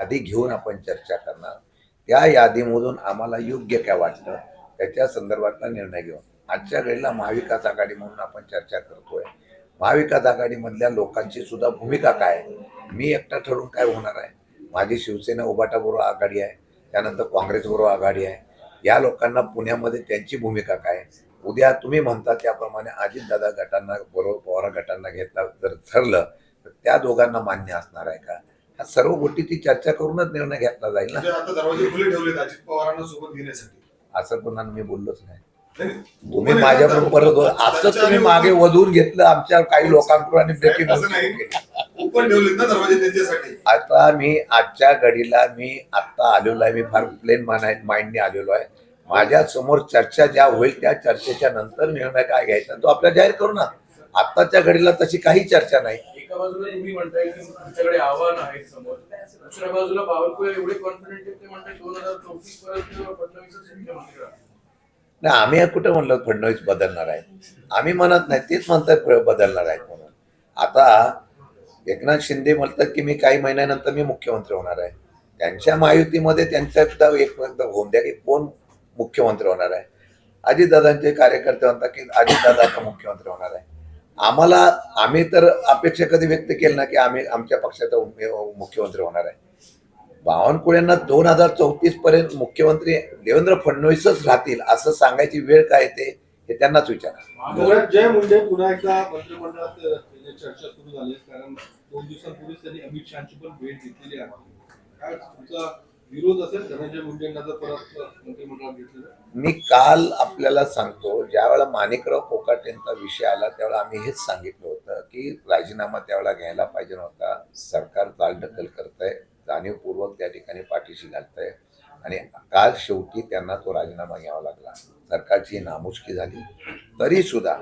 आधी घेऊन आपण चर्चा करणार. त्या यादीमधून आम्हाला योग्य काय वाटतं त्याच्या संदर्भातला निर्णय घेऊ. आजच्या घडीला महाविकास आघाडी म्हणून आपण चर्चा करतोय. महाविकास आघाडीमधल्या लोकांची सुद्धा भूमिका काय आहे? मी एकटा ठरवून काय होणार आहे? माझी शिवसेना उभाटाबरोबर आघाडी आहे, त्यानंतर काँग्रेसबरोबर आघाडी आहे. या लोकांना पुण्यामध्ये त्यांची भूमिका काय? उद्या तुम्ही म्हणता त्याप्रमाणे अजितदादा गटांना बरोबर पवार गटांना घेतला जर ठरलं तर त्या दोघांना मान्य असणार आहे का? ह्या सर्व गोष्टीची चर्चा करूनच निर्णय घेतला जाईल ना. आता दरवाजे खुले ठेवलेत अजित पवारांना सोबत घेण्यासाठी. असं पुन्हा मी बोललोच नाही. तुम्ही माझ्याबरोबर असं तुम्ही मागे वधून घेतलं आमच्या काही लोकांकडून आणि ब्रेकिंग ओपन ठेवलेत ना दरवाजे त्यांच्यासाठी. आता मी आजच्या घडीला मी आता आलेलो आहे, मी फार प्लेन माइंडने आलेलो आहे. माझ्या समोर चर्चा ज्या होईल त्या चर्चेच्या नंतर निर्णय काय घ्यायचा तो आपल्या जाहीर करू ना. आताच्या घडीला तशी काही चर्चा नाही. एका बाजूला तुम्ही म्हणताय की तुमच्याकडे आव्हान आहे समोर, दुसऱ्या बाजूला बावनकुळे एवढे कॉन्फिडेंट आहेत ते म्हणतात 2034 पर्यंत फडणवीसच मुख्यमंत्री राहणार. नाही, आम्ही कुठं म्हणलं फडणवीस बदलणार आहे? आम्ही म्हणत नाही, तेच म्हणतात बदलणार आहेत म्हणून. आता एकनाथ शिंदे म्हणतात की मी काही महिन्यानंतर मी मुख्यमंत्री होणार आहे. त्यांच्या महायुतीमध्ये त्यांच्या एक होऊन द्या की कोण मुख्यमंत्री होणार आहे. अजितदादांचे कार्यकर्ते म्हणतात की अजितदादा आता मुख्यमंत्री होणार आहे. आम्ही तर अपेक्षा कधी व्यक्त केली ना की आम्ही आमच्या पक्षाचा मुख्यमंत्री होणार आहे. बावनकुळेंना 2034 पर्यंत मुख्यमंत्री देवेंद्र फडणवीसच राहतील असं सांगायची वेळ काय येते हे त्यांनाच विचारा. जय मुंडे पुन्हा एकदा मंत्रिमंडळात चर्चा सुरू झाली, कारण 2 दिवसांपूर्वी त्यांनी अमित शहाची पण भेट घेतलेली आहे. काय तुमचा विरोध असेल धनंजय मुंडेंना जर परत मंत्रिमंडळात घेतलं? मी काल आपल्याला सांगतो, ज्या वेळेला माणिकराव कोकाटेंचा विषय आला त्यावेळेला आम्ही हेच सांगितलं होतं की राजीनामा त्यावेळेला घ्यायला पाहिजे नव्हता. सरकार चालढकल करतंय, जाणीवपूर्वक त्या ठिकाणी पाठीशी घालतंय आणि काल शेवटी त्यांना तो राजीनामा घ्यावा लागला. सरकारची नामुष्की झाली. तरी सुद्धा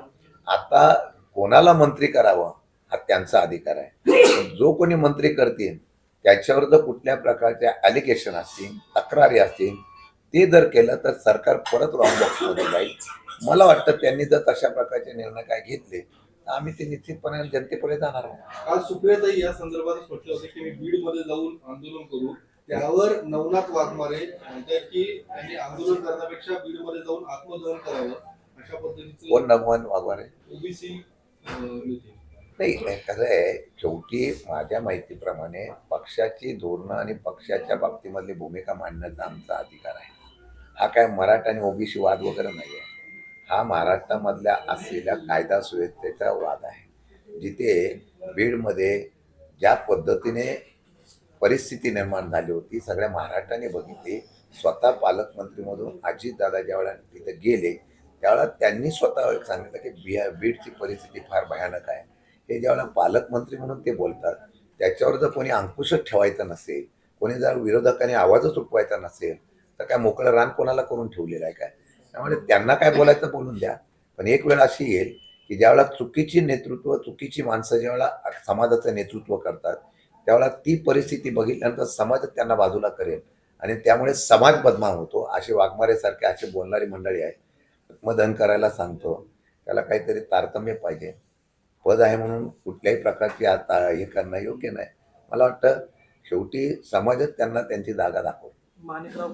आता कोणाला मंत्री करावं हा त्यांचा अधिकार आहे. जो कोणी मंत्री करतील त्याच्यावर जर कुठल्या प्रकारच्या ॲलिगेशन असतील, तक्रारी असतील, ते जर केलं तर सरकार परत रॉंग बॉक्समध्ये जाईल. मला वाटतं त्यांनी जर तशा प्रकारचे निर्णय काय घेतले तर आम्ही ते निश्चितपणे जनतेपुढे जाणार आहोत. काल सुप्रियाताई या संदर्भात म्हटलं होतं की मी बीडमध्ये जाऊन आंदोलन करू. त्यावर नवनाथ वाघमारे म्हणतात की त्यांनी आंदोलन करण्यापेक्षा बीडमध्ये जाऊन आत्मदहन करावं अशा पद्धतीचं. कोण नगवन वाघमारे? ओबीसी नाही, कसं आहे, शेवटी माझ्या माहितीप्रमाणे पक्षाची धोरणं आणि पक्षाच्या बाबतीमधली भूमिका मांडण्याचा आमचा अधिकार आहे. हा काय मराठा आणि ओबीसी वाद वगैरे नाही आहे. हा महाराष्ट्रामधल्या असलेल्या कायदा सुव्यवस्थेचा वाद आहे. जिथे बीडमध्ये ज्या पद्धतीने परिस्थिती निर्माण झाली होती सगळ्या महाराष्ट्राने बघितली. स्वतः पालकमंत्रीमधून अजितदादा ज्यावेळेला तिथे गेले त्यावेळेला त्यांनी स्वतः सांगितलं की बीडची परिस्थिती फार भयानक आहे. हे ज्यावेळेला पालकमंत्री म्हणून ते बोलतात त्याच्यावर जर कोणी अंकुशच ठेवायचं नसेल, कोणी जर विरोधकांनी आवाजच उठवायचा नसेल तर काय मोकळं रान कोणाला करून ठेवलेलं आहे काय? त्यामुळे त्यांना काय बोलायचं बोलून द्या. पण एक वेळ अशी येईल की ज्यावेळेला चुकीची माणसं ज्यावेळेला समाजाचं नेतृत्व करतात त्यावेळेला ती परिस्थिती बघितल्यानंतर समाजच त्यांना बाजूला करेल आणि त्यामुळे समाज बदनाम होतो. असे वाघमारेसारखे असे बोलणारी मंडळी आहेत. आत्मदहन करायला सांगतो, त्याला काहीतरी तारतम्य पाहिजे. पद आहे म्हणून कुठल्याही प्रकारची आता हे करणं योग्य नाही. मला वाटतं शेवटी समाजच त्यांना त्यांची जागा दाखवतो. माणिकराव